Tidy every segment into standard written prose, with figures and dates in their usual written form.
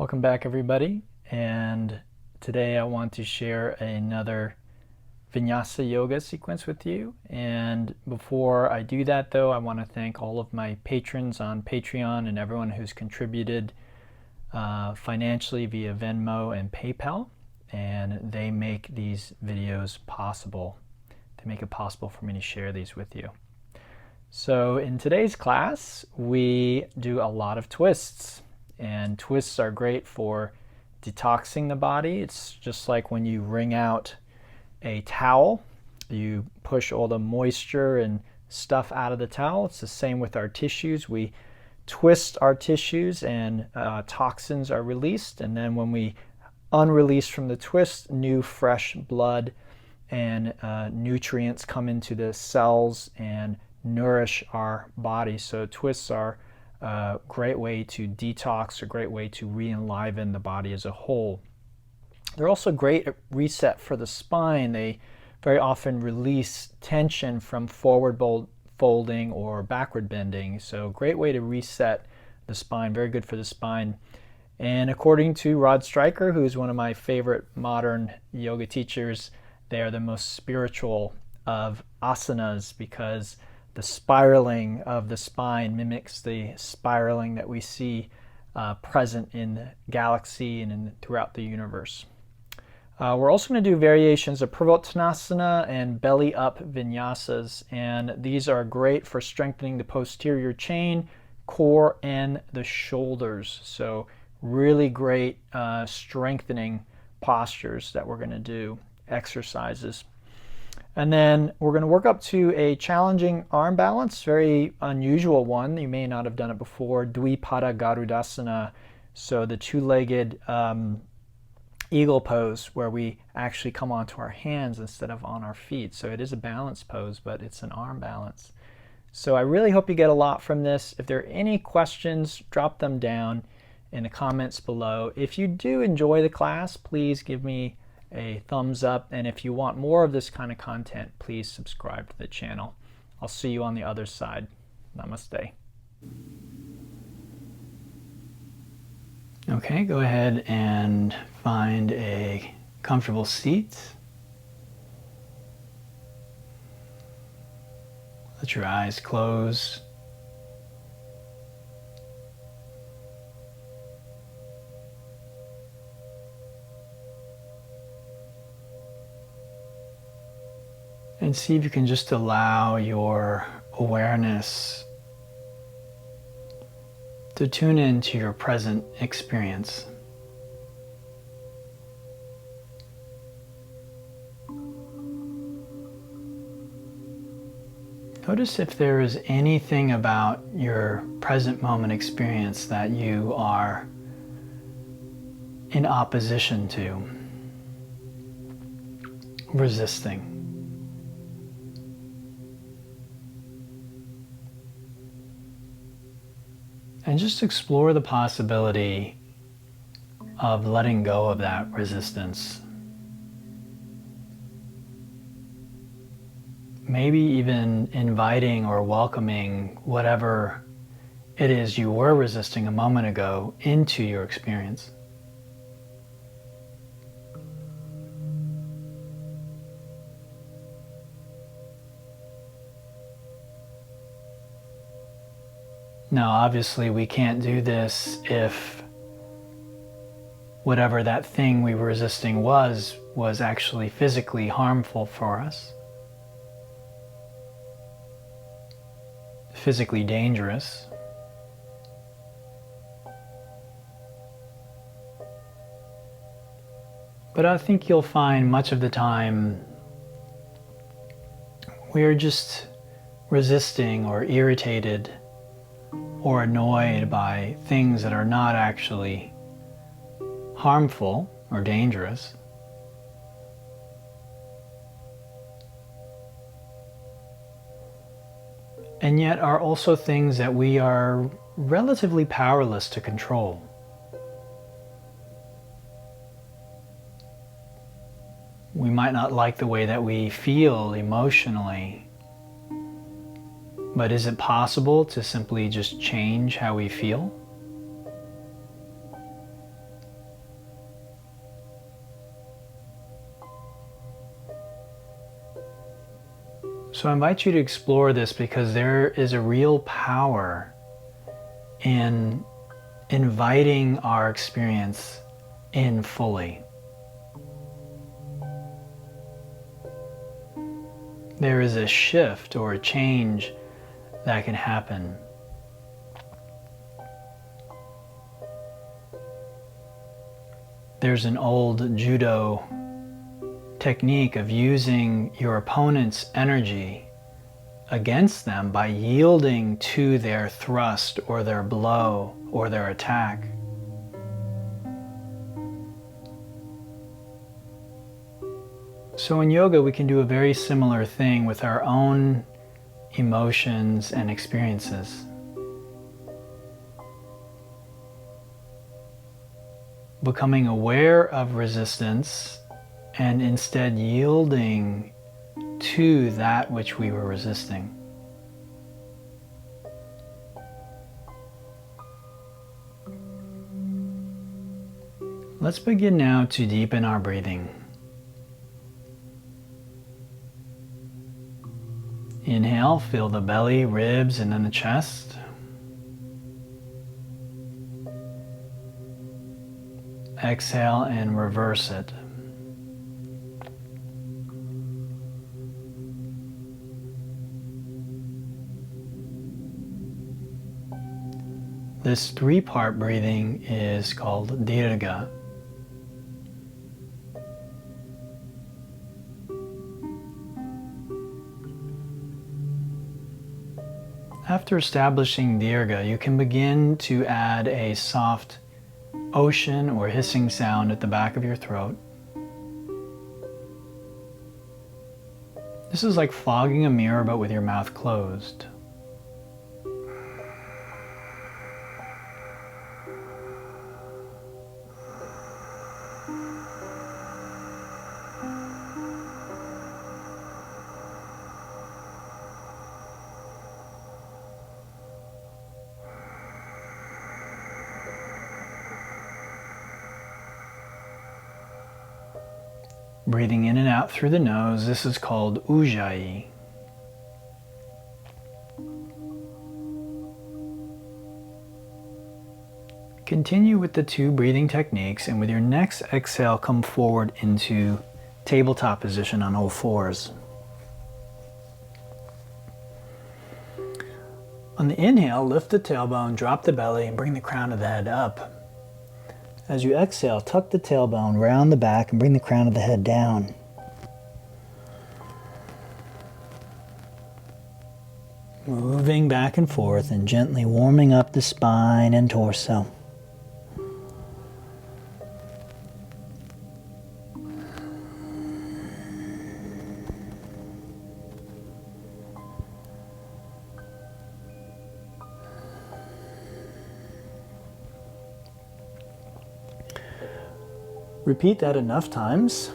Welcome back, everybody, and today I want to share another Vinyasa yoga sequence with you. And before I do that, though, I want to thank all of my patrons on Patreon and everyone who's contributed financially via Venmo and PayPal, and they make these videos possible. They make it possible for me to share these with you. So in today's class, we do a lot of twists. And twists are great for detoxing the body. It's just like when you wring out a towel, you push all the moisture and stuff out of the towel. It's the same with our tissues. We twist our tissues and toxins are released. And then when we unrelease from the twist, new fresh blood and nutrients come into the cells and nourish our body. So twists are a great way to detox, a great way to re-enliven the body as a whole. They're also great at reset for the spine. They very often release tension from forward folding or backward bending. So great way to reset the spine, very good for the spine. And according to Rod Stryker, who is one of my favorite modern yoga teachers, they are the most spiritual of asanas because the spiraling of the spine mimics the spiraling that we see present in the galaxy and throughout the universe. We're also going to do variations of Purvottanasana and belly up vinyasas, and these are great for strengthening the posterior chain, core, and the shoulders. So really great strengthening postures that we're going to do, exercises. And then we're going to work up to a challenging arm balance, very unusual one. You may not have done it before, Dvipada Garudasana. So the two-legged eagle pose where we actually come onto our hands instead of on our feet. So it is a balance pose, but it's an arm balance. So I really hope you get a lot from this. If there are any questions, drop them down in the comments below. If you do enjoy the class, please give me a thumbs up, and if you want more of this kind of content, please subscribe to the channel. I'll see you on the other side. Namaste. Okay, go ahead and find a comfortable seat. Let your eyes close. And see if you can just allow your awareness to tune into your present experience. Notice if there is anything about your present moment experience that you are in opposition to, resisting. And just explore the possibility of letting go of that resistance. Maybe even inviting or welcoming whatever it is you were resisting a moment ago into your experience. Now, obviously, we can't do this if whatever that thing we were resisting was actually physically harmful for us, physically dangerous. But I think you'll find much of the time we're just resisting or irritated or annoyed by things that are not actually harmful or dangerous. And yet are also things that we are relatively powerless to control. We might not like the way that we feel emotionally, but is it possible to simply just change how we feel? So I invite you to explore this because there is a real power in inviting our experience in fully. There is a shift or a change that can happen. There's an old judo technique of using your opponent's energy against them by yielding to their thrust or their blow or their attack. So in yoga, we can do a very similar thing with our own emotions and experiences. Becoming aware of resistance and instead yielding to that which we were resisting. Let's begin now to deepen our breathing. Inhale, feel the belly, ribs, and then the chest. Exhale and reverse it. This three-part breathing is called dirga. After establishing dirga, you can begin to add a soft ocean or hissing sound at the back of your throat. This is like fogging a mirror but with your mouth closed. Breathing in and out through the nose, this is called Ujjayi. Continue with the two breathing techniques, and with your next exhale, come forward into tabletop position on all fours. On the inhale, lift the tailbone, drop the belly, and bring the crown of the head up. As you exhale, tuck the tailbone, round the back, and bring the crown of the head down. Moving back and forth and gently warming up the spine and torso. Repeat that enough times,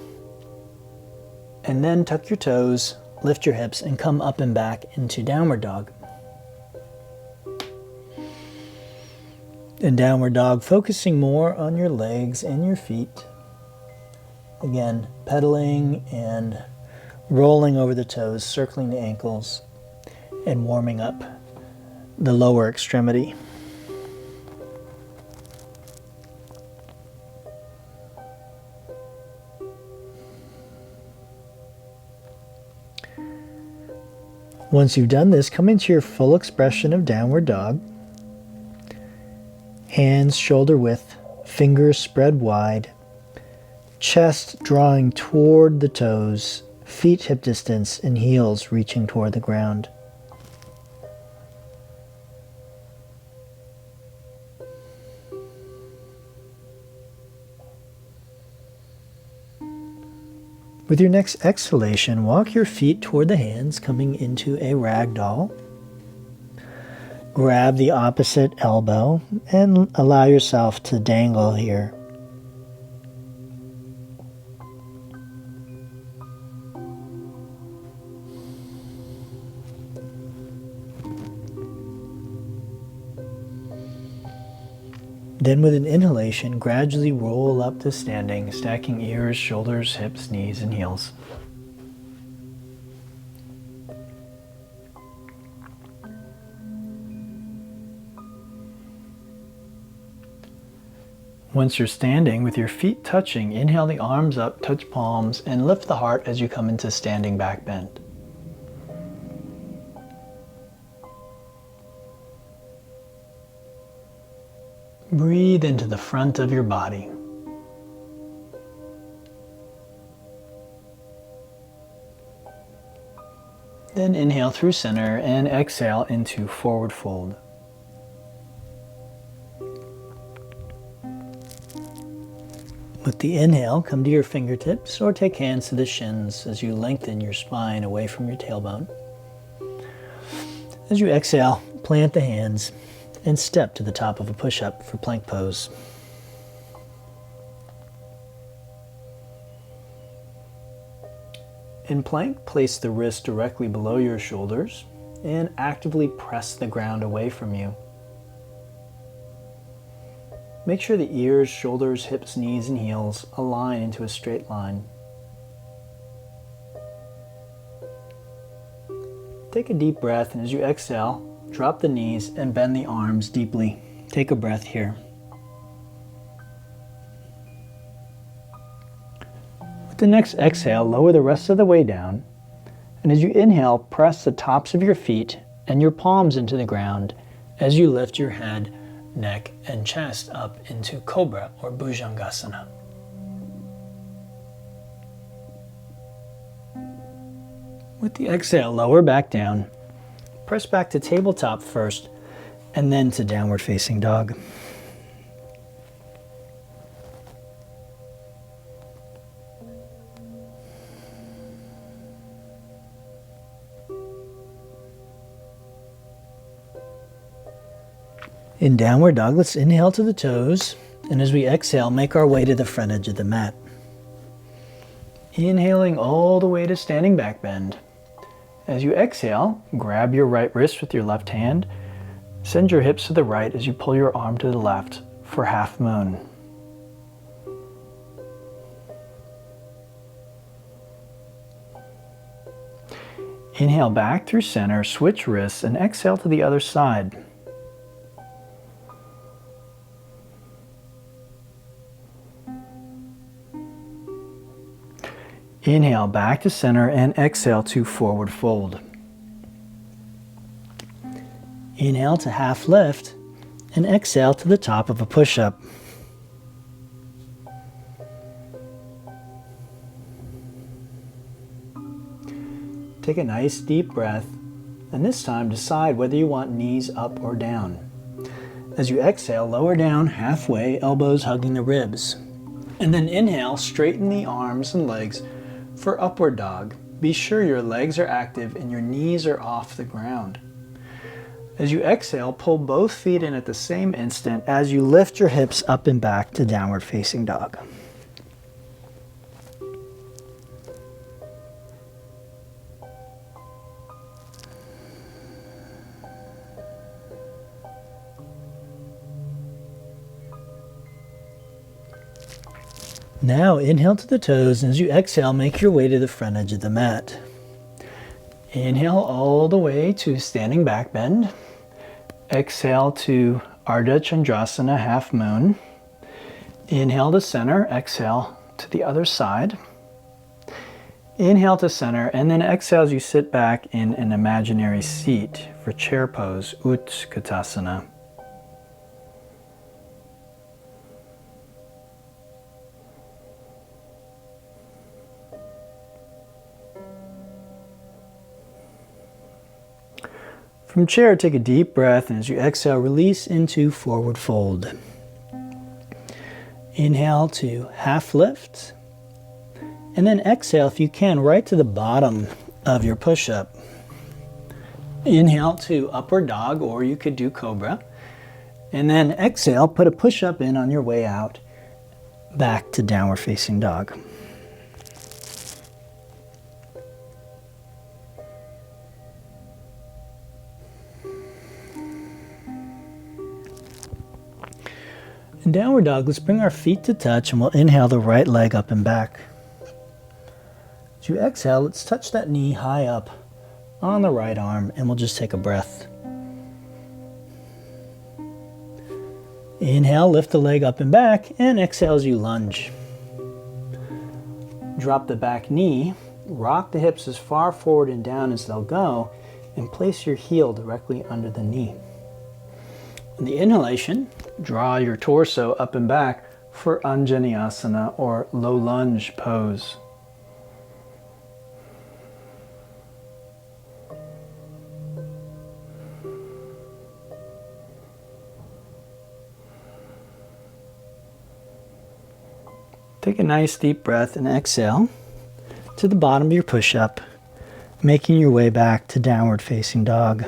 and then tuck your toes, lift your hips, and come up and back into downward dog. In downward dog, focusing more on your legs and your feet. Again, pedaling and rolling over the toes, circling the ankles, and warming up the lower extremity. Once you've done this, come into your full expression of downward dog. Hands shoulder width, fingers spread wide, chest drawing toward the toes, feet hip distance, and heels reaching toward the ground. With your next exhalation, walk your feet toward the hands, coming into a ragdoll. Grab the opposite elbow and allow yourself to dangle here. Then with an inhalation, gradually roll up to standing, stacking ears, shoulders, hips, knees, and heels. Once you're standing with your feet touching, inhale the arms up, touch palms, and lift the heart as you come into standing back bend. Breathe into the front of your body. Then inhale through center and exhale into forward fold. With the inhale, come to your fingertips or take hands to the shins as you lengthen your spine away from your tailbone. As you exhale, plant the hands and step to the top of a push-up for plank pose. In plank, place the wrist directly below your shoulders and actively press the ground away from you. Make sure the ears, shoulders, hips, knees, and heels align into a straight line. Take a deep breath, and as you exhale, drop the knees and bend the arms deeply. Take a breath here. With the next exhale, lower the rest of the way down. And as you inhale, press the tops of your feet and your palms into the ground as you lift your head, neck, and chest up into Cobra or Bhujangasana. With the exhale, lower back down. Press back to tabletop first, and then to downward facing dog. In downward dog, let's inhale to the toes, and as we exhale, make our way to the front edge of the mat. Inhaling all the way to standing back bend. As you exhale, grab your right wrist with your left hand. Send your hips to the right as you pull your arm to the left for half moon. Inhale back through center, switch wrists, and exhale to the other side. Inhale back to center and exhale to forward fold. Inhale to half lift and exhale to the top of a push-up. Take a nice deep breath, and this time decide whether you want knees up or down. As you exhale, lower down halfway, elbows hugging the ribs. And then inhale, straighten the arms and legs for upward dog. Be sure your legs are active and your knees are off the ground. As you exhale, pull both feet in at the same instant as you lift your hips up and back to downward facing dog. Now inhale to the toes, and as you exhale, make your way to the front edge of the mat. Inhale all the way to standing back bend. Exhale to Ardha Chandrasana, half moon. Inhale to center, exhale to the other side. Inhale to center, and then exhale as you sit back in an imaginary seat for chair pose, Utkatasana. From chair, take a deep breath, and as you exhale, release into forward fold. Inhale to half lift, and then exhale, if you can, right to the bottom of your push-up. Inhale to upward dog, or you could do cobra, and then exhale, put a push-up in on your way out, back to downward facing dog. In downward dog, let's bring our feet to touch, and we'll inhale the right leg up and back. As you exhale, let's touch that knee high up on the right arm, and we'll just take a breath. Inhale, lift the leg up and back, and exhale as you lunge. Drop the back knee, rock the hips as far forward and down as they'll go, and place your heel directly under the knee. In the inhalation, draw your torso up and back for Anjaneyasana or low lunge pose. Take a nice deep breath and exhale to the bottom of your push-up, making your way back to downward facing dog.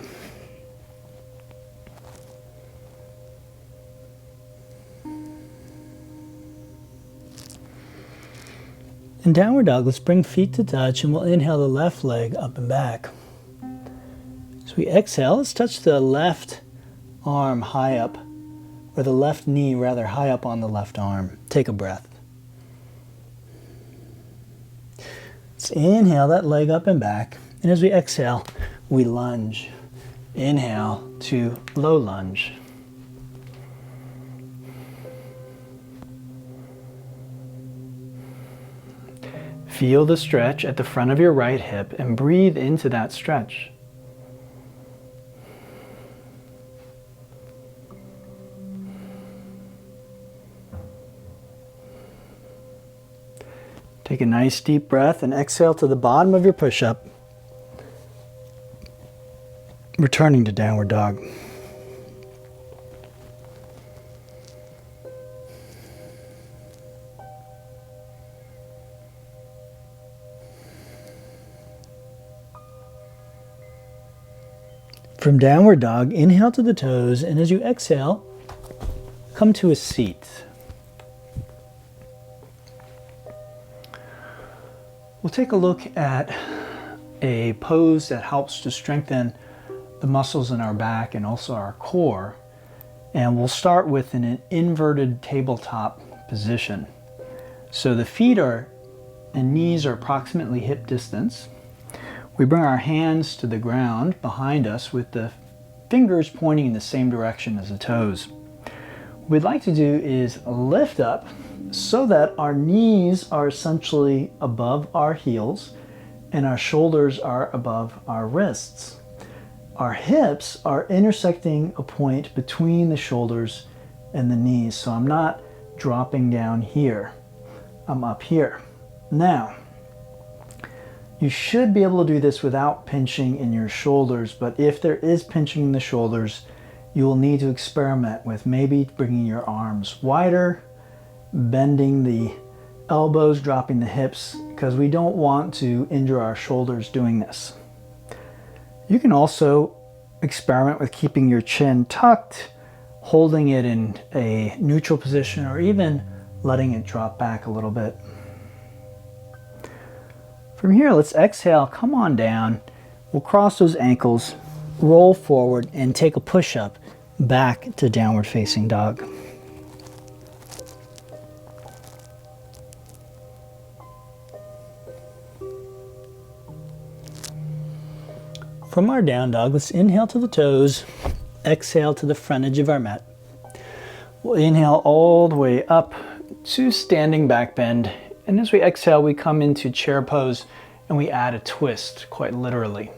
In downward dog, let's bring feet to touch and we'll inhale the left leg up and back. As we exhale, let's touch the left arm high up, or the left knee rather high up on the left arm. Take a breath. Let's inhale that leg up and back, and as we exhale, we lunge. Inhale to low lunge. Feel the stretch at the front of your right hip and breathe into that stretch. Take a nice deep breath and exhale to the bottom of your push-up, returning to downward dog. From downward dog, inhale to the toes, and as you exhale, come to a seat. We'll take a look at a pose that helps to strengthen the muscles in our back and also our core. And we'll start with an inverted tabletop position. So the feet and knees are approximately hip distance. We bring our hands to the ground behind us with the fingers pointing in the same direction as the toes. What we'd like to do is lift up so that our knees are essentially above our heels and our shoulders are above our wrists. Our hips are intersecting a point between the shoulders and the knees. So I'm not dropping down here, I'm up here. Now, you should be able to do this without pinching in your shoulders, but if there is pinching in the shoulders, you will need to experiment with maybe bringing your arms wider, bending the elbows, dropping the hips, because we don't want to injure our shoulders doing this. You can also experiment with keeping your chin tucked, holding it in a neutral position, or even letting it drop back a little bit. From here, let's exhale, come on down. We'll cross those ankles, roll forward, and take a push-up back to downward facing dog. From our down dog, let's inhale to the toes, exhale to the front edge of our mat. We'll inhale all the way up to standing back bend. And as we exhale, we come into chair pose and we add a twist, quite literally.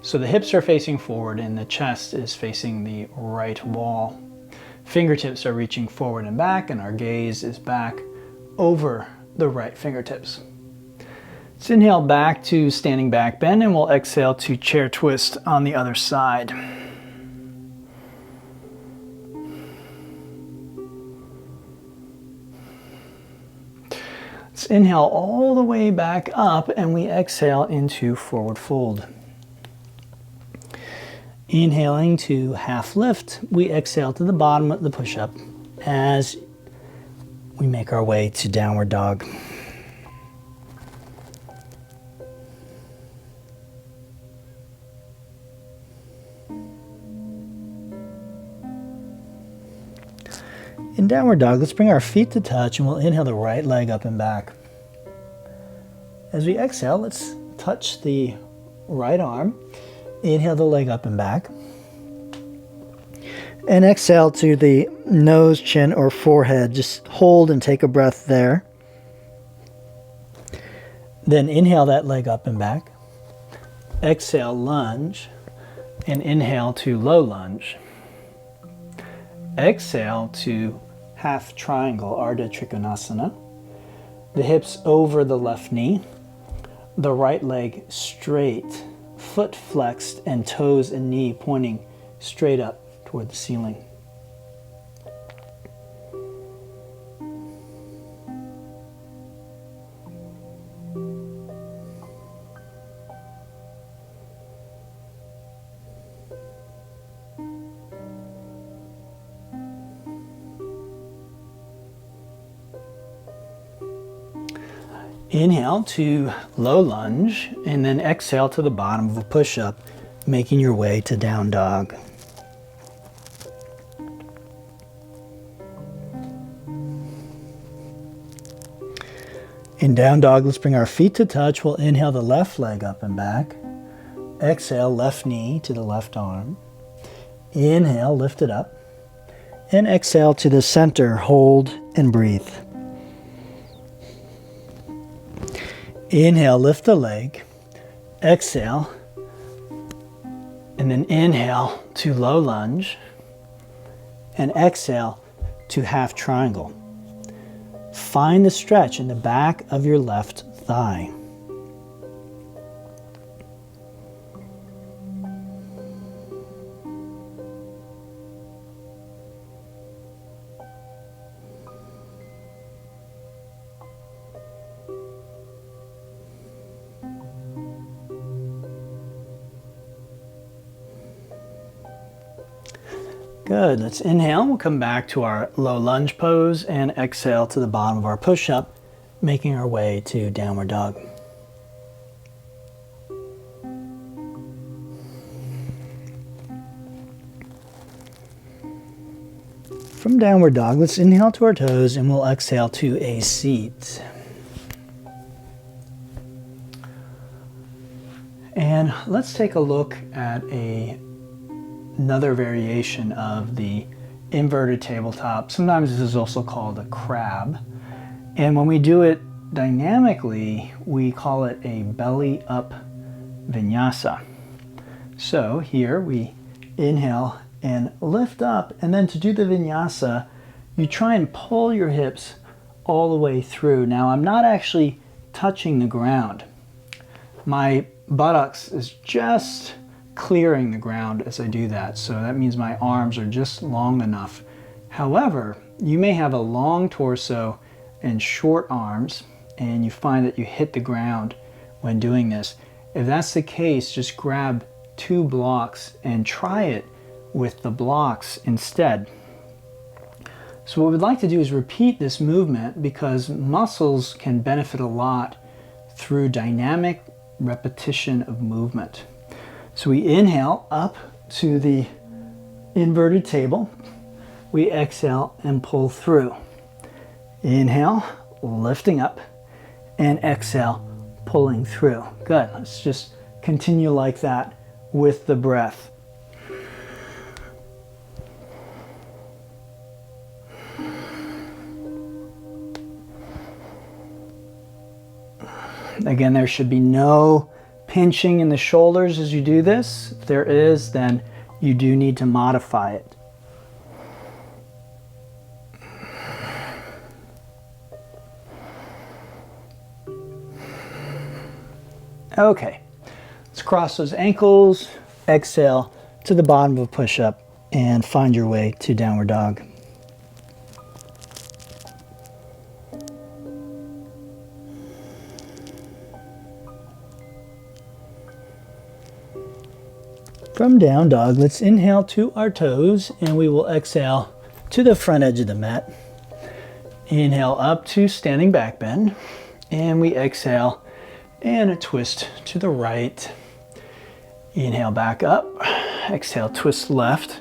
So the hips are facing forward and the chest is facing the right wall. Fingertips are reaching forward and back, and our gaze is back over the right fingertips. Let's inhale back to standing back bend, and we'll exhale to chair twist on the other side. Let's inhale all the way back up, and we exhale into forward fold. Inhaling to half lift, we exhale to the bottom of the push-up as we make our way to downward dog. In downward dog, let's bring our feet to touch, and we'll inhale the right leg up and back. As we exhale, let's touch the right arm. Inhale the leg up and back. And exhale to the nose, chin, or forehead. Just hold and take a breath there. Then inhale that leg up and back. Exhale, lunge. And inhale to low lunge. Exhale to half triangle, Ardha Trikonasana. The hips over the left knee. The right leg straight, foot flexed, and toes and knee pointing straight up toward the ceiling. Inhale to low lunge, and then exhale to the bottom of a push-up, making your way to down dog. In down dog, let's bring our feet to touch. We'll inhale the left leg up and back. Exhale, left knee to the left arm. Inhale, lift it up. And exhale to the center, hold and breathe. Inhale, lift the leg. Exhale. And then inhale to low lunge. And exhale to half triangle. Find the stretch in the back of your left thigh. Good, let's inhale. We'll come back to our low lunge pose and exhale to the bottom of our push-up, making our way to downward dog. From downward dog, let's inhale to our toes and we'll exhale to a seat. And let's take a look at another variation of the inverted tabletop. Sometimes this is also called a crab. And when we do it dynamically, we call it a belly up vinyasa. So here we inhale and lift up, and then to do the vinyasa, you try and pull your hips all the way through. Now I'm not actually touching the ground. My buttocks is just clearing the ground as I do that. So that means my arms are just long enough. However, you may have a long torso and short arms, and you find that you hit the ground when doing this. If that's the case, just grab 2 blocks and try it with the blocks instead. So what we'd like to do is repeat this movement because muscles can benefit a lot through dynamic repetition of movement. So we inhale up to the inverted table. We exhale and pull through. Inhale, lifting up, and exhale, pulling through. Good, let's just continue like that with the breath. Again, there should be no pinching in the shoulders as you do this. If there is, then you do need to modify it. Okay, let's cross those ankles, exhale to the bottom of a push-up, and find your way to downward dog. From down dog, let's inhale to our toes, and we will exhale to the front edge of the mat. Inhale up to standing back bend, and we exhale and a twist to the right. Inhale back up, exhale, twist left.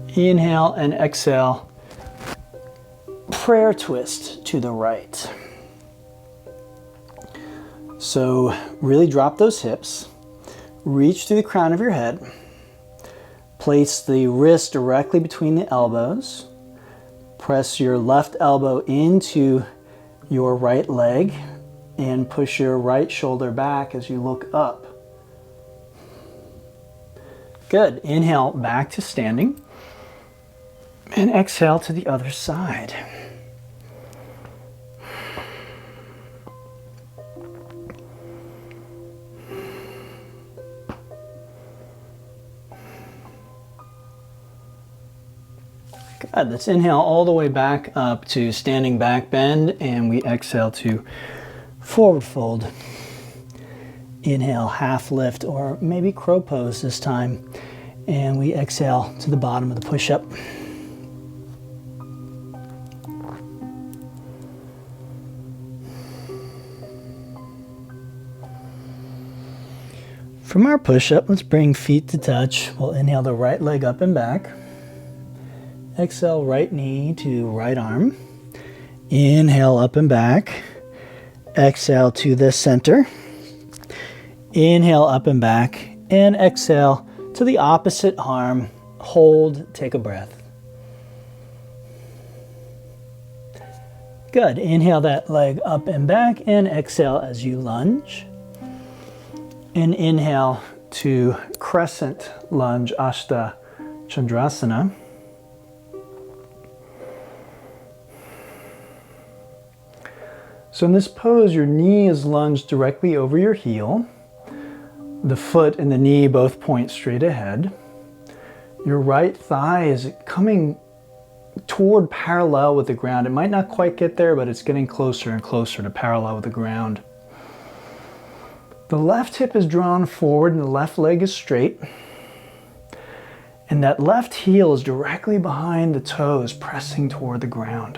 Inhale and exhale, prayer twist to the right. So really drop those hips. Reach through the crown of your head. Place the wrist directly between the elbows. Press your left elbow into your right leg and push your right shoulder back as you look up. Good. Inhale back to standing and exhale to the other side. Good. Let's inhale all the way back up to standing back bend, and we exhale to forward fold. Inhale, half lift, or maybe crow pose this time, and we exhale to the bottom of the push-up. From our push-up, let's bring feet to touch. We'll inhale the right leg up and back. Exhale, right knee to right arm. Inhale, up and back. Exhale to the center. Inhale, up and back. And exhale to the opposite arm. Hold, take a breath. Good. Inhale that leg up and back, and exhale as you lunge. And inhale to crescent lunge, Ashta Chandrasana. So in this pose, your knee is lunged directly over your heel. The foot and the knee both point straight ahead. Your right thigh is coming toward parallel with the ground. It might not quite get there, but it's getting closer and closer to parallel with the ground. The left hip is drawn forward and the left leg is straight. And that left heel is directly behind the toes, pressing toward the ground.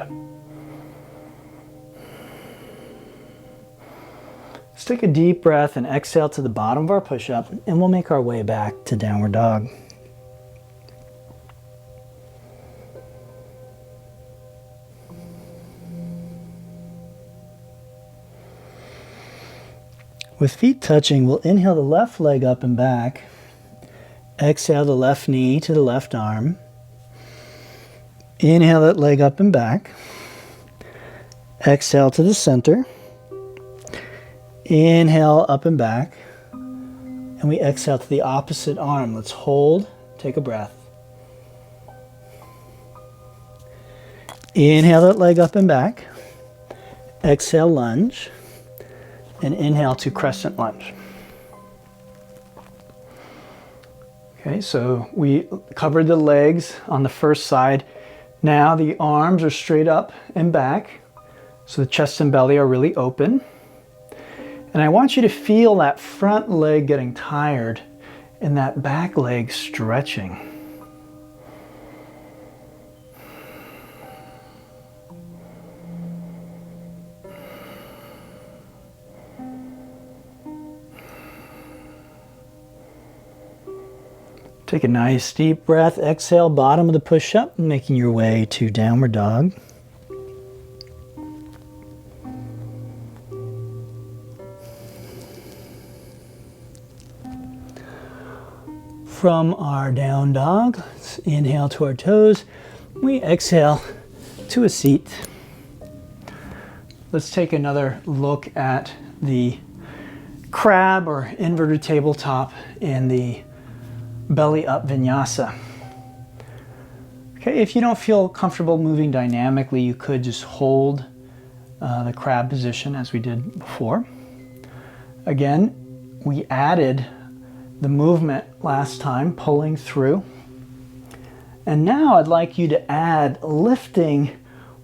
Let's take a deep breath and exhale to the bottom of our push-up, and we'll make our way back to downward dog. With feet touching, we'll inhale the left leg up and back. Exhale the left knee to the left arm. Inhale that leg up and back. Exhale to the center. Inhale up and back. And we exhale to the opposite arm. Let's hold, take a breath. Inhale that leg up and back. Exhale, lunge. And inhale to crescent lunge. Okay, so we covered the legs on the first side. Now the arms are straight up and back. So the chest and belly are really open. And I want you to feel that front leg getting tired and that back leg stretching. Take a nice deep breath, exhale, bottom of the push-up, making your way to downward dog. From our down dog, let's inhale to our toes. We exhale to a seat. Let's take another look at the crab or inverted tabletop in the belly up vinyasa. Okay, if you don't feel comfortable moving dynamically, you could just hold the crab position as we did before. Again, we added the movement last time, pulling through. And now I'd like you to add lifting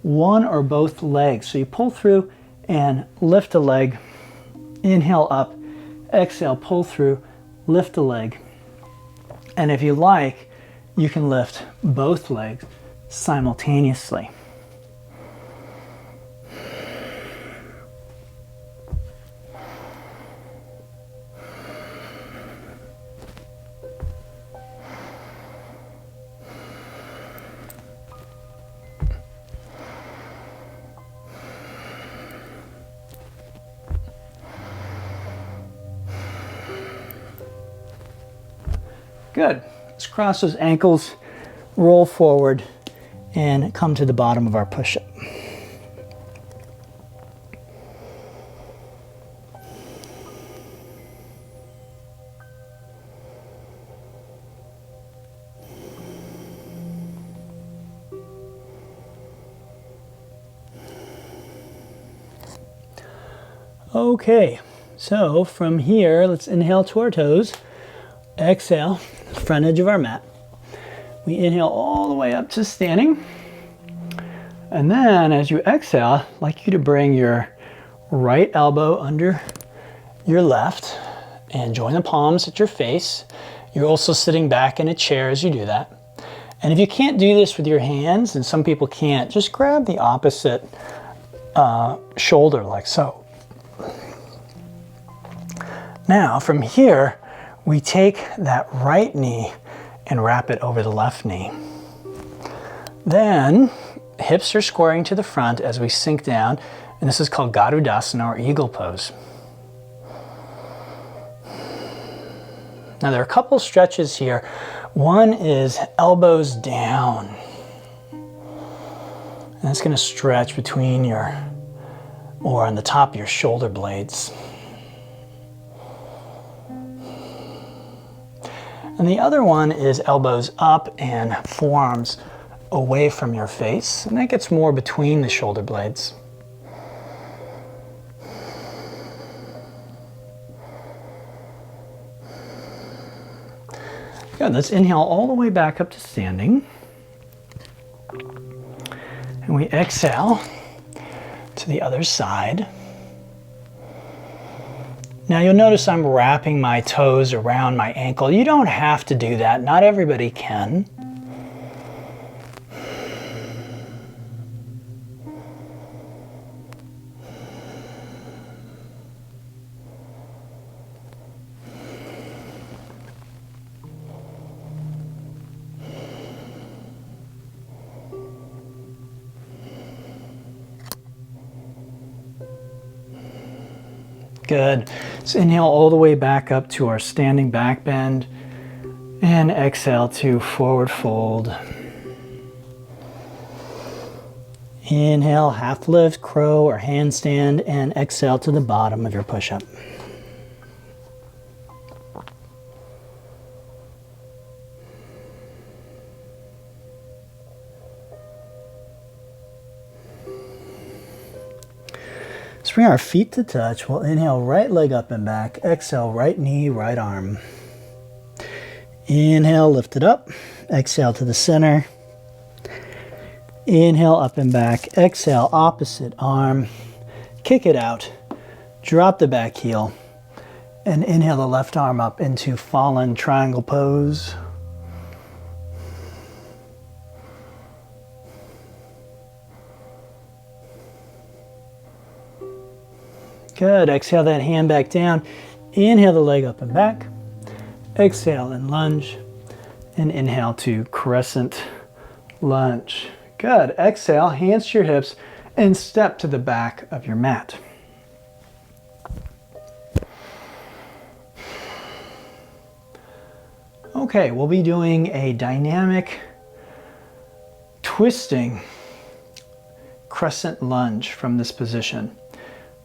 one or both legs. So you pull through and lift a leg, inhale up, exhale, pull through, lift a leg. And if you like, you can lift both legs simultaneously. Good. Let's cross those ankles, roll forward, and come to the bottom of our push-up. Okay, so from here, let's inhale to our toes, exhale, front edge of our mat. We inhale all the way up to standing. And then as you exhale, I'd like you to bring your right elbow under your left and join the palms at your face. You're also sitting back in a chair as you do that. And if you can't do this with your hands, and some people can't, just grab the opposite shoulder like so. Now from here, we take that right knee and wrap it over the left knee. Then hips are squaring to the front as we sink down, and this is called Garudasana or eagle pose. Now there are a couple stretches here. One is elbows down. And that's going to stretch between or on the top of your shoulder blades. And the other one is elbows up and forearms away from your face. And that gets more between the shoulder blades. Good, let's inhale all the way back up to standing. And we exhale to the other side. Now you'll notice I'm wrapping my toes around my ankle. You don't have to do that. Not everybody can. Good. Let's inhale all the way back up to our standing back bend and exhale to forward fold. Inhale, half lift, crow or handstand, and exhale to the bottom of your push-up. Let's bring our feet to touch. We'll inhale, right leg up and back. Exhale, right knee, right arm. Inhale, lift it up. Exhale to the center. Inhale, up and back. Exhale, opposite arm. Kick it out. Drop the back heel. And inhale the left arm up into fallen triangle pose. Good. Exhale that hand back down. Inhale the leg up and back. Exhale and lunge. And inhale to crescent lunge. Good. Exhale, hands to your hips, and step to the back of your mat. Okay, we'll be doing a dynamic twisting crescent lunge from this position.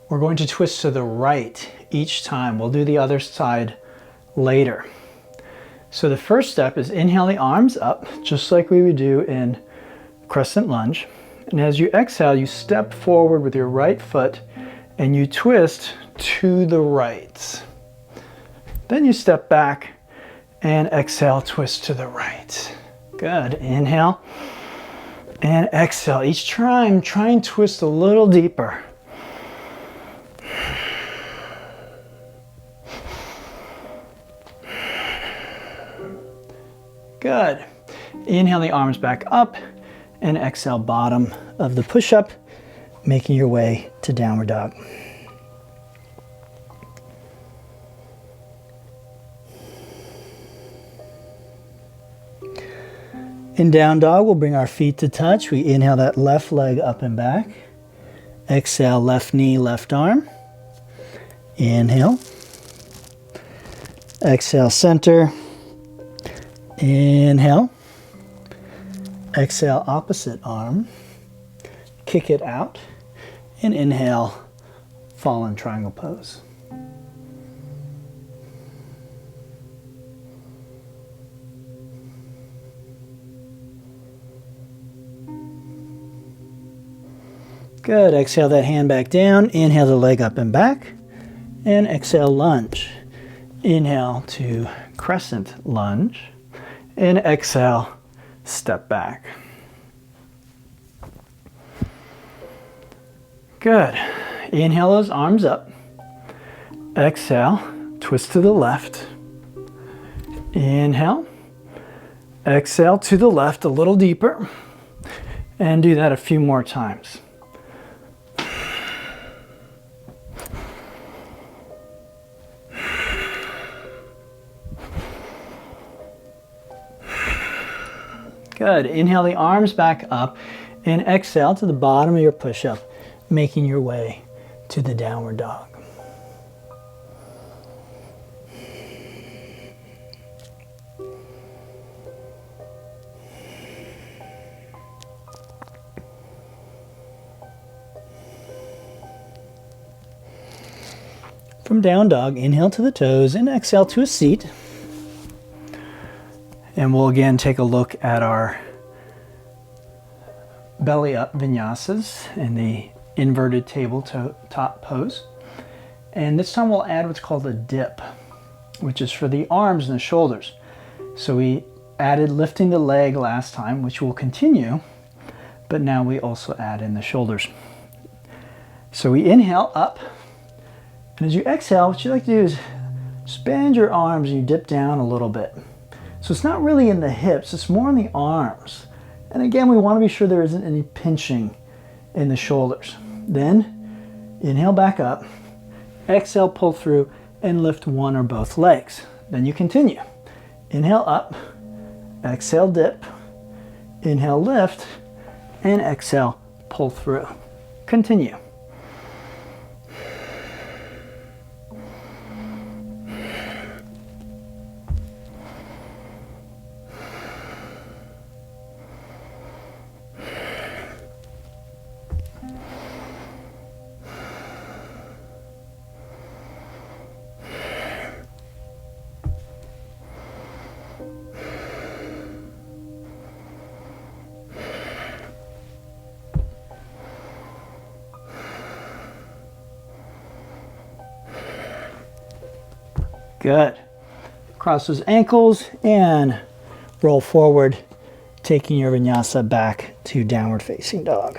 We're going to twist to the right each time. We'll do the other side later. So the first step is inhale the arms up, just like we would do in crescent lunge. And as you exhale, you step forward with your right foot and you twist to the right. Then you step back and exhale, twist to the right. Good. Inhale and exhale. Each time, try and twist a little deeper. Good. Inhale the arms back up and exhale bottom of the push-up, making your way to downward dog. In down dog, we'll bring our feet to touch. We inhale that left leg up and back. Exhale, left knee, left arm. Inhale. Exhale, center. Inhale. Exhale, opposite arm. Kick it out. And inhale, fallen triangle pose. Good. Exhale that hand back down. Inhale the leg up and back. And exhale, lunge. Inhale to crescent lunge. And exhale, step back. Good. Inhale those arms up. Exhale, twist to the left. Inhale. Exhale to the left a little deeper. And do that a few more times. Good. Inhale the arms back up and exhale to the bottom of your push-up, making your way to the downward dog. From down dog, inhale to the toes and exhale to a seat. And we'll again take a look at our belly up vinyasas and the inverted tabletop pose. And this time we'll add what's called a dip, which is for the arms and the shoulders. So we added lifting the leg last time, which will continue, but now we also add in the shoulders. So we inhale up, and as you exhale, what you like to do is just bend your arms and you dip down a little bit. So it's not really in the hips, it's more in the arms. And again, we want to be sure there isn't any pinching in the shoulders. Then inhale back up, exhale, pull through and lift one or both legs. Then you continue. Inhale up, exhale dip, inhale lift, and exhale pull through. Continue. Good. Cross those ankles and roll forward, taking your vinyasa back to downward facing dog.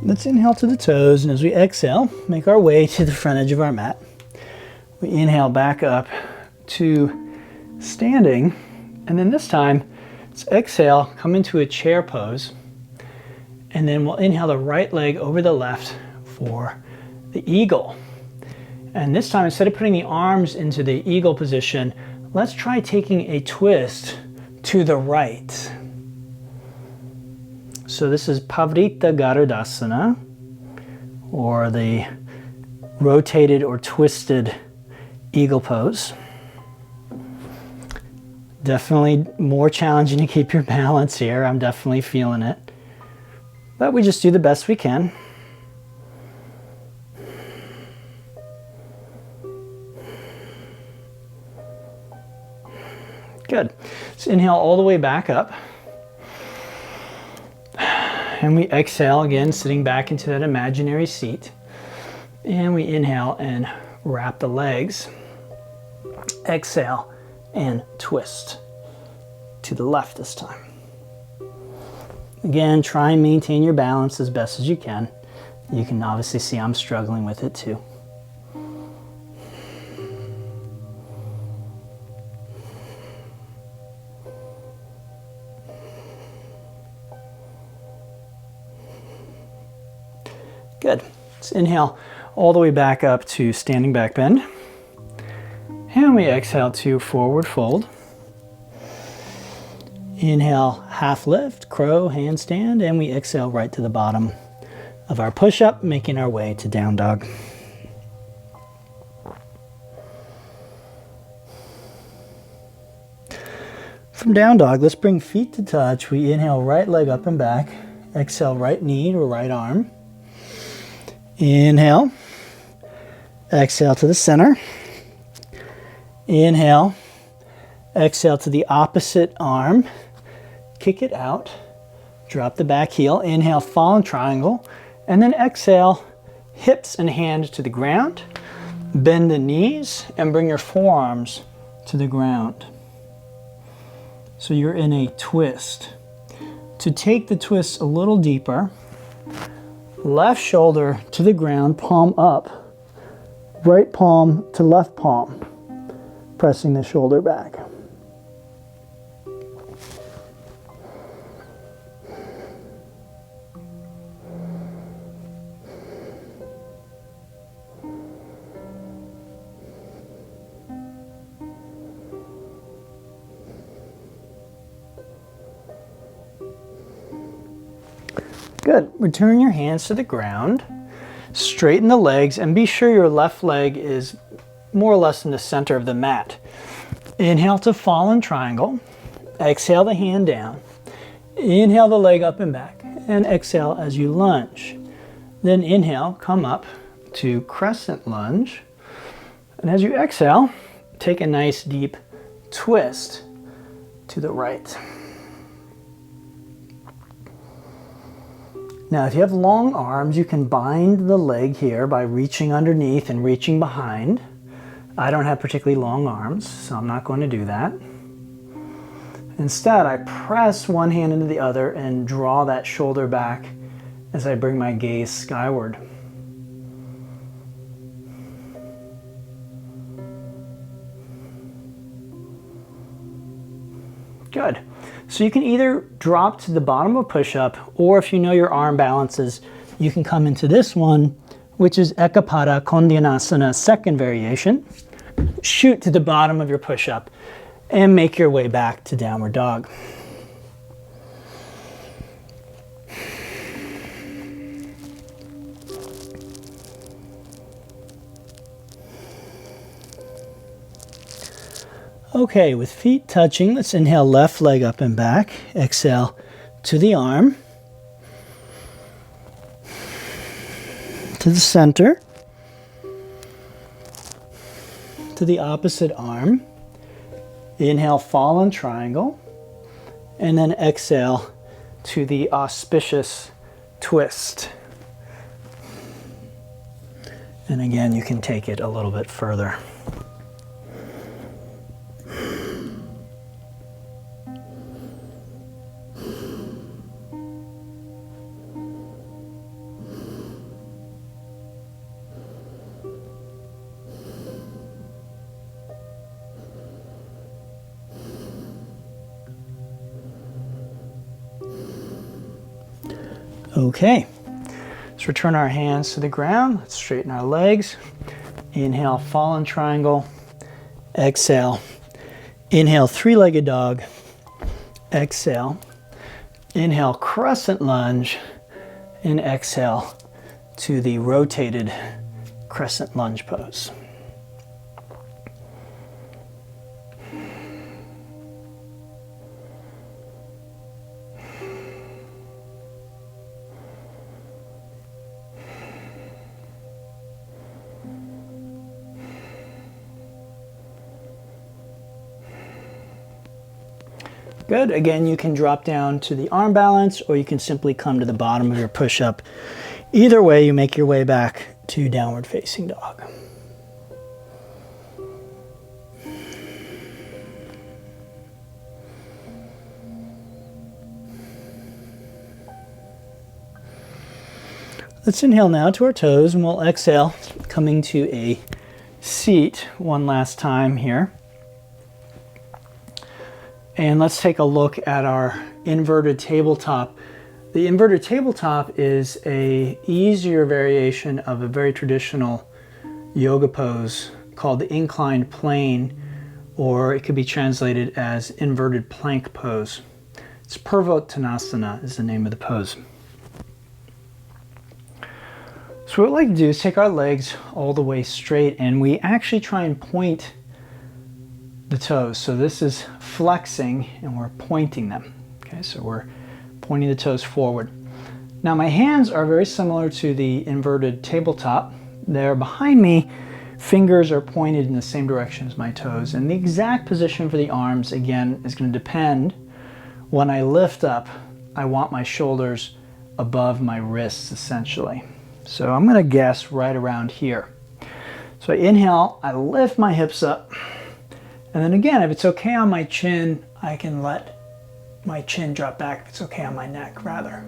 Let's inhale to the toes, and as we exhale, make our way to the front edge of our mat. We inhale back up to standing, and then this time, let's exhale, come into a chair pose, and then we'll inhale the right leg over the left for the eagle. And this time, instead of putting the arms into the eagle position, let's try taking a twist to the right. So this is Pavrita Garudasana, or the rotated or twisted eagle pose. Definitely more challenging to keep your balance here. I'm definitely feeling it. But we just do the best we can. Good. So inhale all the way back up. And we exhale again, sitting back into that imaginary seat. And we inhale and wrap the legs. Exhale and twist to the left this time. Again, try and maintain your balance as best as you can. You can obviously see I'm struggling with it too. Good. Let's inhale all the way back up to standing back bend. And we exhale to forward fold. Inhale, half lift, crow, handstand, and we exhale right to the bottom of our push-up, making our way to down dog. From down dog, let's bring feet to touch. We inhale, right leg up and back. Exhale, right knee or right arm. Inhale. Exhale to the center. Inhale. Exhale to the opposite arm. Kick it out. Drop the back heel. Inhale, fallen triangle. And then exhale, hips and hands to the ground. Bend the knees and bring your forearms to the ground. So you're in a twist. To take the twist a little deeper, left shoulder to the ground, palm up, right palm to left palm, pressing the shoulder back. Good. Return your hands to the ground. Straighten the legs and be sure your left leg is more or less in the center of the mat. Inhale to fallen triangle. Exhale the hand down. Inhale the leg up and back. And exhale as you lunge. Then inhale, come up to crescent lunge. And as you exhale, take a nice deep twist to the right. Now, if you have long arms, you can bind the leg here by reaching underneath and reaching behind. I don't have particularly long arms, so I'm not going to do that. Instead, I press one hand into the other and draw that shoulder back as I bring my gaze skyward. Good. So you can either drop to the bottom of push-up, or if you know your arm balances, you can come into this one, which is Ekapada Kondyanasana, second variation. Shoot to the bottom of your push-up and make your way back to downward dog. Okay, with feet touching, let's inhale left leg up and back. Exhale to the arm, to the center, to the opposite arm. Inhale, fallen triangle, and then exhale to the auspicious twist. And again, you can take it a little bit further. Okay, let's return our hands to the ground. Let's straighten our legs. Inhale, fallen triangle. Exhale. Inhale, three-legged dog. Exhale. Inhale, crescent lunge. And exhale to the rotated crescent lunge pose. Good. Again, you can drop down to the arm balance, or you can simply come to the bottom of your push-up. Either way, you make your way back to downward facing dog. Let's inhale now to our toes, and we'll exhale, coming to a seat one last time here. And let's take a look at our inverted tabletop. The inverted tabletop is an easier variation of a very traditional yoga pose called the inclined plane, or it could be translated as inverted plank pose. It's Purvottanasana is the name of the pose. So what we like to do is take our legs all the way straight, and we actually try and point the toes. So this is flexing and we're pointing them. Okay, so we're pointing the toes forward. Now my hands are very similar to the inverted tabletop. They're behind me. Fingers are pointed in the same direction as my toes. And the exact position for the arms, again, is going to depend. When I lift up, I want my shoulders above my wrists, essentially. So I'm going to guess right around here. So I inhale, I lift my hips up. And then again, if it's okay on my chin, I can let my chin drop back. If it's okay on my neck, rather.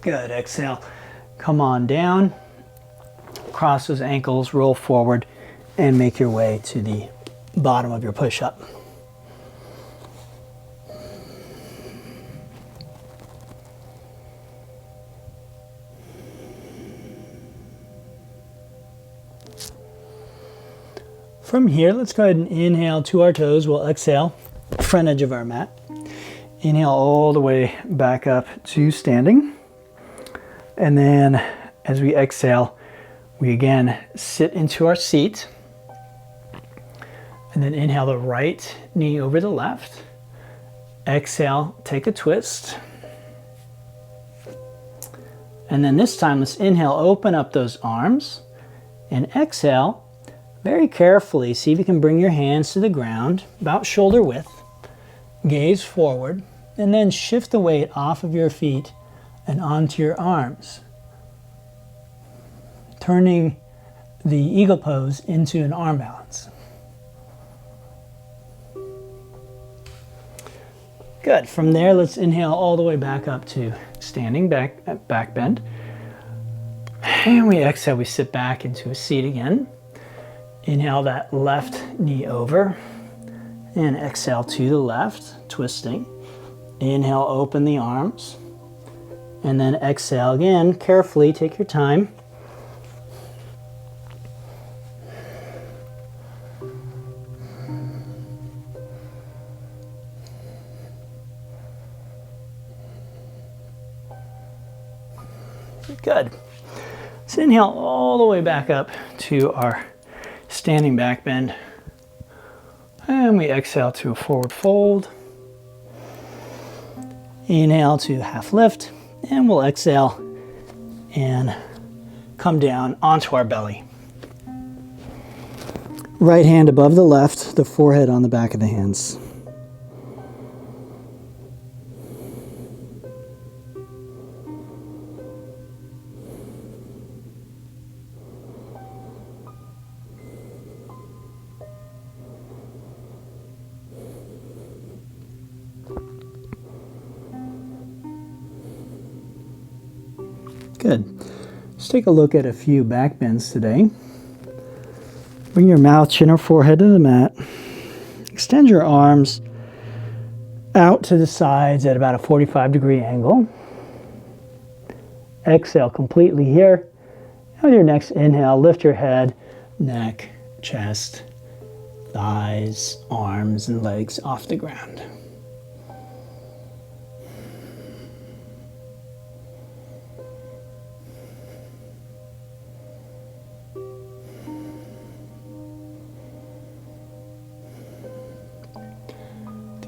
Good, exhale, come on down, cross those ankles, roll forward, and make your way to the bottom of your push-up. From here, let's go ahead and inhale to our toes. We'll exhale, front edge of our mat. Inhale all the way back up to standing. And then as we exhale, we again sit into our seat. And then inhale the right knee over the left. Exhale, take a twist. And then this time, let's inhale, open up those arms. And exhale, very carefully, see if you can bring your hands to the ground, about shoulder width. Gaze forward, and then shift the weight off of your feet and onto your arms, turning the eagle pose into an arm balance. Good. From there, let's inhale all the way back up to standing back bend. And we exhale, we sit back into a seat again. Inhale that left knee over and exhale to the left, twisting. Inhale, open the arms. And then exhale again, carefully, take your time. Good. Let's inhale all the way back up to our standing back bend. And we exhale to a forward fold. Inhale to half lift. And we'll exhale and come down onto our belly. Right hand above the left, the forehead on the back of the hands. Good. Let's take a look at a few back bends today. Bring your mouth, chin, or forehead to the mat. Extend your arms out to the sides at about a 45-degree angle. Exhale completely here. And with your next inhale, lift your head, neck, chest, thighs, arms, and legs off the ground.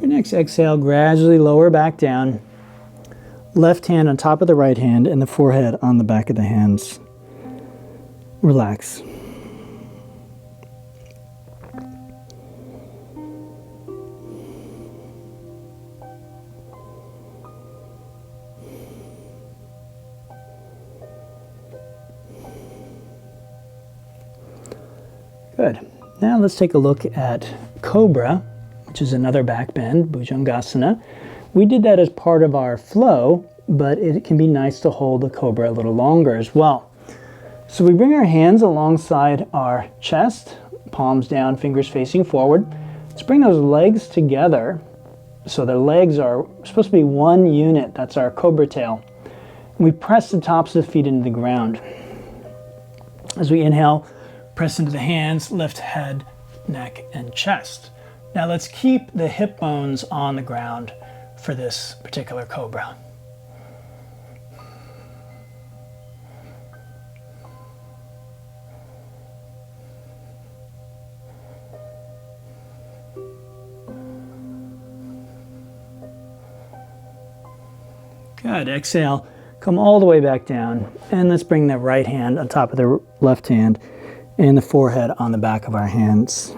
Your next exhale, gradually lower back down. Left hand on top of the right hand and the forehead on the back of the hands. Relax. Good. Now let's take a look at Cobra, which is another back bend, Bhujangasana. We did that as part of our flow, but it can be nice to hold the Cobra a little longer as well. So we bring our hands alongside our chest, palms down, fingers facing forward. Let's bring those legs together So their legs are supposed to be one unit. That's our cobra tail. We press the tops of the feet into the ground. As we inhale, press into the hands, lift head, neck, and chest. Now let's keep the hip bones on the ground for this particular cobra. Good. Exhale, come all the way back down, and let's bring the right hand on top of the left hand and the forehead on the back of our hands.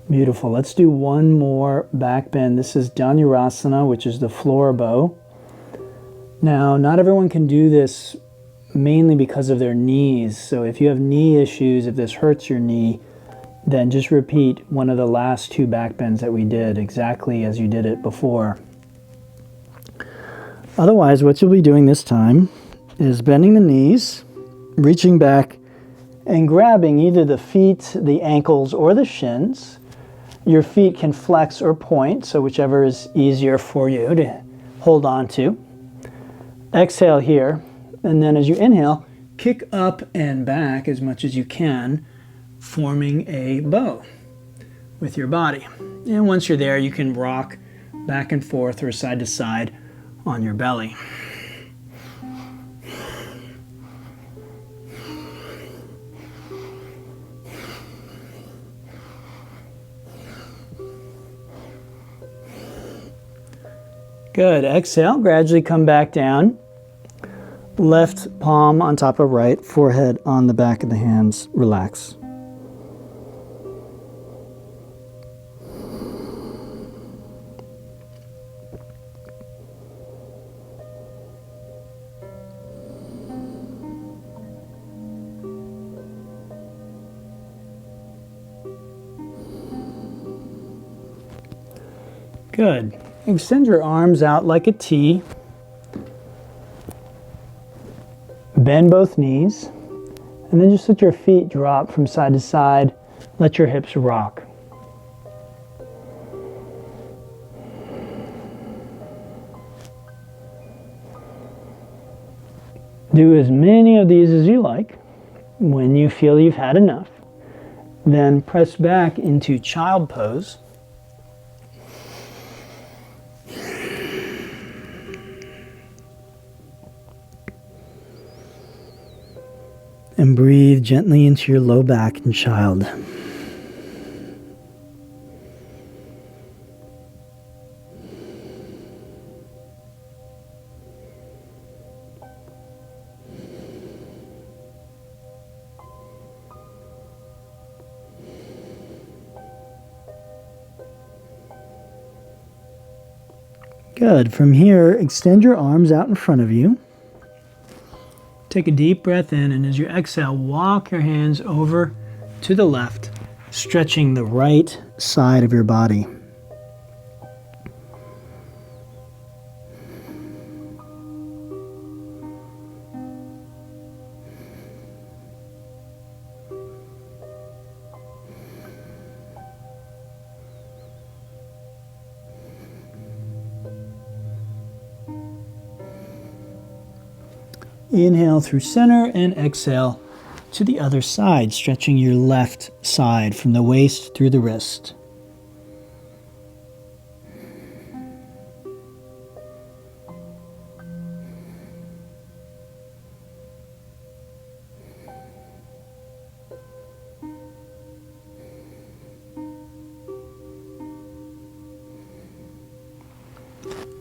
Beautiful. Let's do one more back bend. This is Vinyasa, which is the floor bow. Now, not everyone can do this mainly because of their knees. So if you have knee issues, if this hurts your knee, then just repeat one of the last two back bends that we did exactly as you did it before. Otherwise, what you'll be doing this time is bending the knees, reaching back, and grabbing either the feet, the ankles, or the shins. Your feet can flex or point, so whichever is easier for you to hold on to. Exhale here, and then as you inhale, kick up and back as much as you can, forming a bow with your body. And once you're there, you can rock back and forth or side to side on your belly. Good. Exhale, gradually come back down. Left palm on top of right, forehead on the back of the hands. Relax. Good. Extend your arms out like a T. Bend both knees. And then just let your feet drop from side to side. Let your hips rock. Do as many of these as you like. When you feel you've had enough, then press back into child pose. And breathe gently into your low back in child. Good. From here, extend your arms out in front of you. Take a deep breath in, and as you exhale, walk your hands over to the left, stretching the right side of your body. Inhale through center and exhale to the other side, stretching your left side from the waist through the wrist.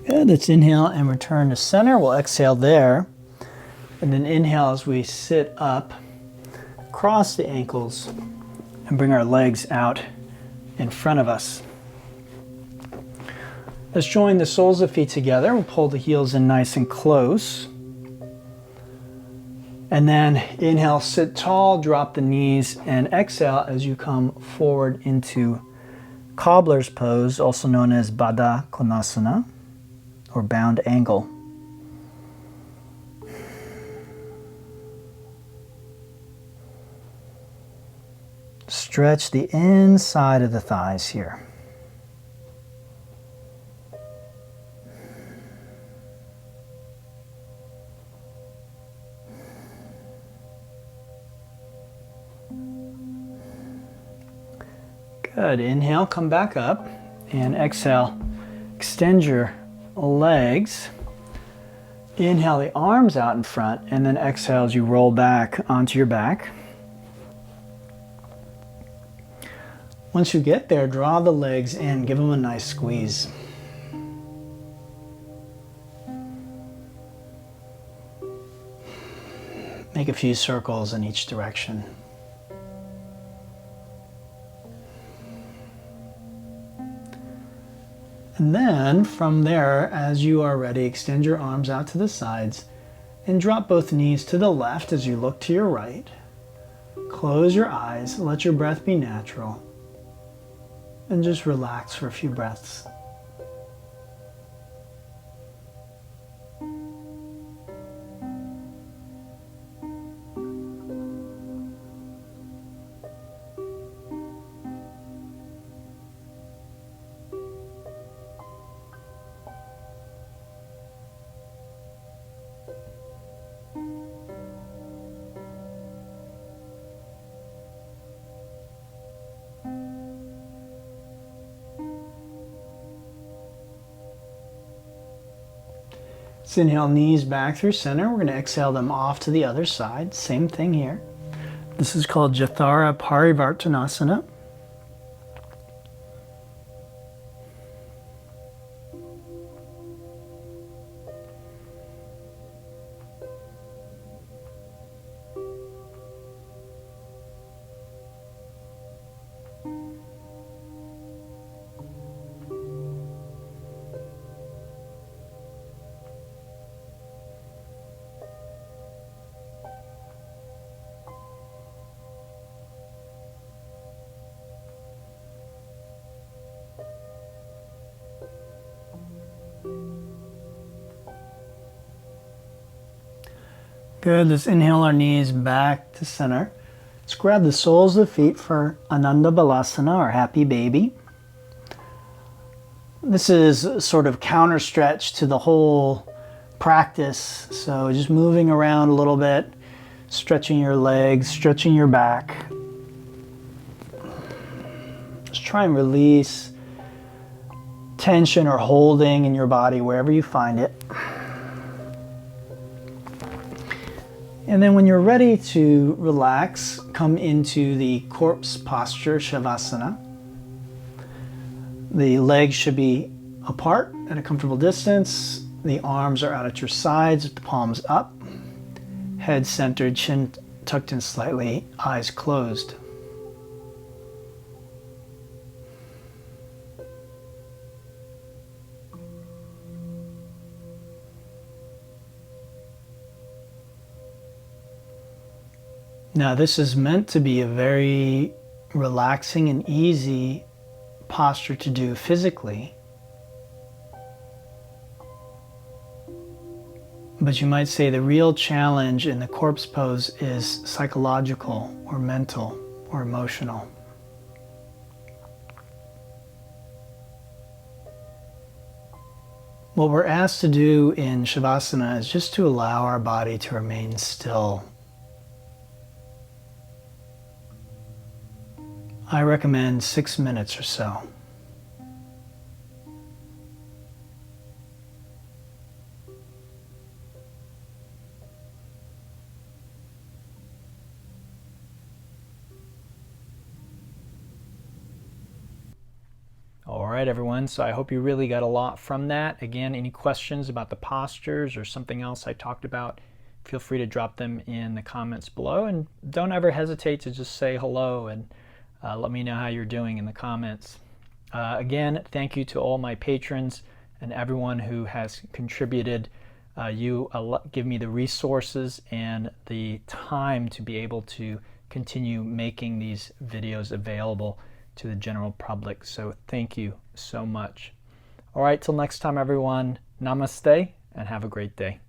Good, let's inhale and return to center. We'll exhale there. And then inhale as we sit up, cross the ankles, and bring our legs out in front of us. Let's join the soles of feet together. We'll pull the heels in nice and close. And then inhale, sit tall, drop the knees, and exhale as you come forward into cobbler's pose, also known as Baddha Konasana, or bound angle. Stretch the inside of the thighs here. Good. Inhale, come back up, and exhale, extend your legs. Inhale the arms out in front, and then exhale as you roll back onto your back. Once you get there, draw the legs in, give them a nice squeeze. Make a few circles in each direction. And then from there, as you are ready, extend your arms out to the sides and drop both knees to the left as you look to your right. Close your eyes, let your breath be natural, and just relax for a few breaths. Let's inhale, knees back through center. We're going to exhale them off to the other side. Same thing here. This is called Jathara Parivartanasana. Good, let's inhale our knees back to center. Let's grab the soles of the feet for Ananda Balasana, or happy baby. This is sort of counter stretch to the whole practice. So just moving around a little bit, stretching your legs, stretching your back. Just try and release tension or holding in your body wherever you find it. And then when you're ready to relax, come into the corpse posture, shavasana. The legs should be apart at a comfortable distance. The arms are out at your sides with the palms up. Head centered, chin tucked in slightly, eyes closed. Now this is meant to be a very relaxing and easy posture to do physically. But you might say the real challenge in the corpse pose is psychological or mental or emotional. What we're asked to do in Shavasana is just to allow our body to remain still. I recommend 6 minutes or so. All right, everyone. So I hope you really got a lot from that. Again, any questions about the postures or something else I talked about, feel free to drop them in the comments below. And don't ever hesitate to just say hello and let me know how you're doing in the comments. Again, thank you to all my patrons and everyone who has contributed. You give me the resources and the time to be able to continue making these videos available to the general public. So thank you so much. All right, till next time, everyone. Namaste and have a great day.